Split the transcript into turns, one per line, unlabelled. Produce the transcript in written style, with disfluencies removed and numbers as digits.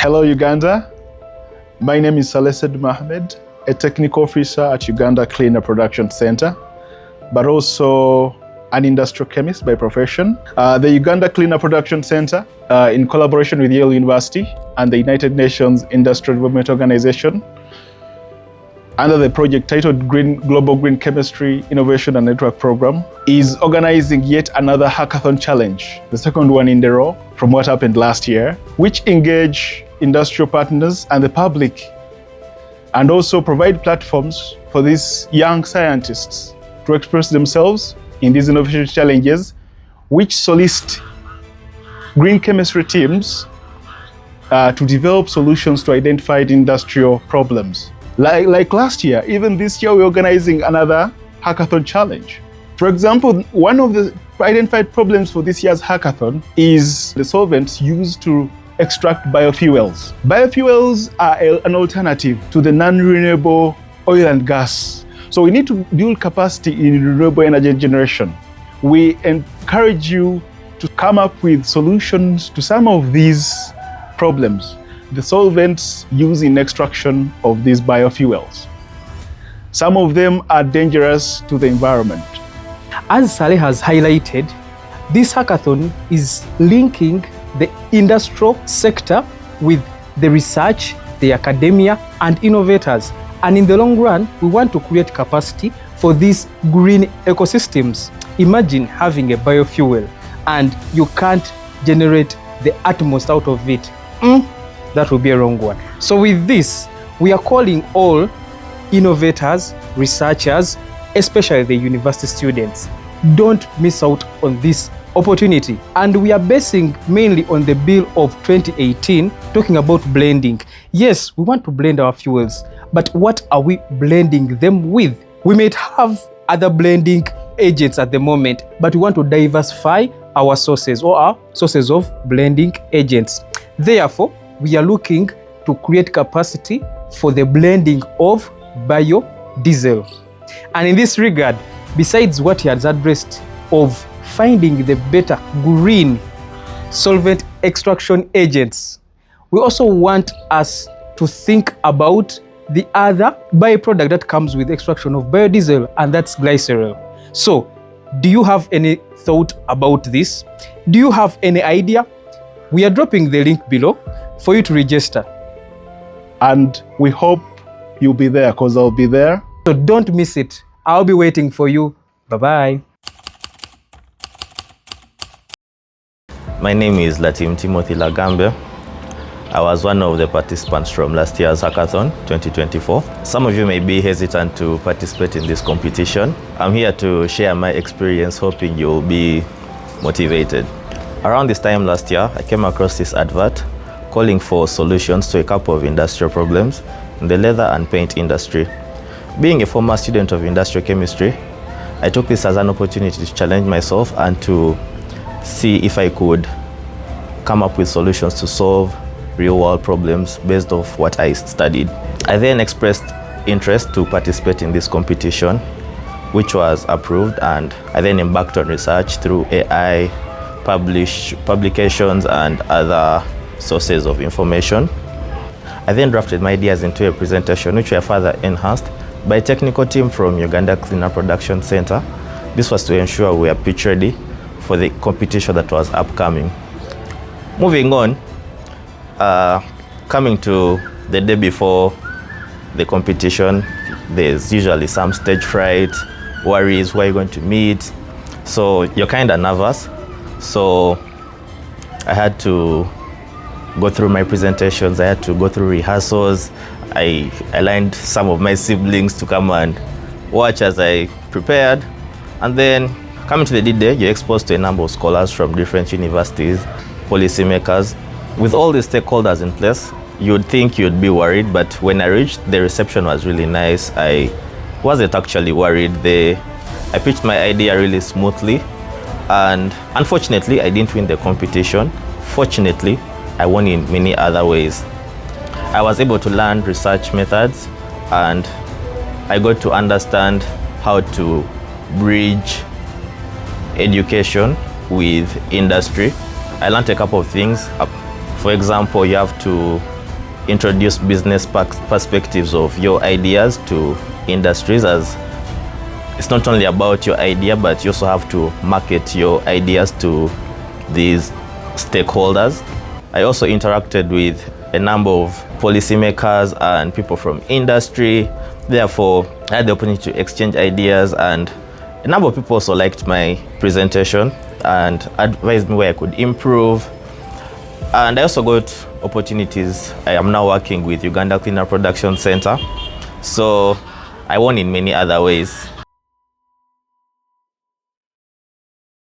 Hello, Uganda. My name is Salesed Mohamed, a technical officer at Uganda Cleaner Production Center, but also an industrial chemist by profession. The Uganda Cleaner Production Center, in collaboration with Yale University and the United Nations Industrial Development Organization, under the project titled Global Green Chemistry Innovation and Network Program, is organizing yet another hackathon challenge, the second one in the row from what happened last year, which engage industrial partners and the public, and also provide platforms for these young scientists to express themselves in these innovation challenges, which solicit green chemistry teams to develop solutions to identified industrial problems. Like last year, even this year we're organizing another hackathon challenge. For example, one of the identified problems for this year's hackathon is the solvents used to extract biofuels. Biofuels are an alternative to the non-renewable oil and gas. So we need to build capacity in renewable energy generation. We encourage you to come up with solutions to some of these problems, the solvents used in extraction of these biofuels. Some of them are dangerous to the environment.
As Saleh has highlighted, this hackathon is linking the industrial sector with the research, the academia, and innovators. And in the long run, we want to create capacity for these green ecosystems. Imagine having a biofuel and you can't generate the utmost out of it. That would be a wrong one. So with this, we are calling all innovators, researchers, especially the university students. Don't miss out on this opportunity. And we are basing mainly on the bill of 2018, talking about blending. Yes, we want to blend our fuels, but what are we blending them with? We may have other blending agents at the moment, but we want to diversify our sources or our sources of blending agents. Therefore, we are looking to create capacity for the blending of biodiesel. And in this regard, besides what he has addressed of finding the better green solvent extraction agents, we also want us to think about the other byproduct that comes with extraction of biodiesel, and that's glycerol. So, do you have any thought about this? Do you have any idea? We are dropping the link below for you to register.
And we hope you'll be there, because I'll be there.
So don't miss it. I'll be waiting for you. Bye-bye.
My name is Latim Timothy Lagambe. I was one of the participants from last year's Hackathon 2024. Some of you may be hesitant to participate in this competition. I'm here to share my experience, hoping you'll be motivated. Around this time last year, I came across this advert calling for solutions to a couple of industrial problems in the leather and paint industry. Being a former student of industrial chemistry, I took this as an opportunity to challenge myself and to see if I could come up with solutions to solve real-world problems based off what I studied. I then expressed interest to participate in this competition, which was approved, and I then embarked on research through AI, publications, and other sources of information. I then drafted my ideas into a presentation, which were further enhanced by a technical team from Uganda Cleaner Production Center. This was to ensure we are pitch ready for the competition that was upcoming. Moving on, coming to the day before the competition, there's usually some stage fright, worries, who are you going to meet? So you're kind of nervous. So I had to go through my presentations, I had to go through rehearsals. I aligned some of my siblings to come and watch as I prepared. And then coming to the D-Day, you're exposed to a number of scholars from different universities, policymakers. With all the stakeholders in place, you'd think you'd be worried, but when I reached, the reception was really nice. I wasn't actually worried. I pitched my idea really smoothly. And unfortunately, I didn't win the competition. Fortunately, I won in many other ways. I was able to learn research methods, and I got to understand how to bridge education with industry. I learned a couple of things. For example, you have to introduce business perspectives of your ideas to industries, as it's not only about your idea, but you also have to market your ideas to these stakeholders. I also interacted with a number of policymakers and people from industry. Therefore, I had the opportunity to exchange ideas, and a number of people also liked my presentation and advised me where I could improve. And I also got opportunities. I am now working with Uganda Cleaner Production Center. So I won in many other ways.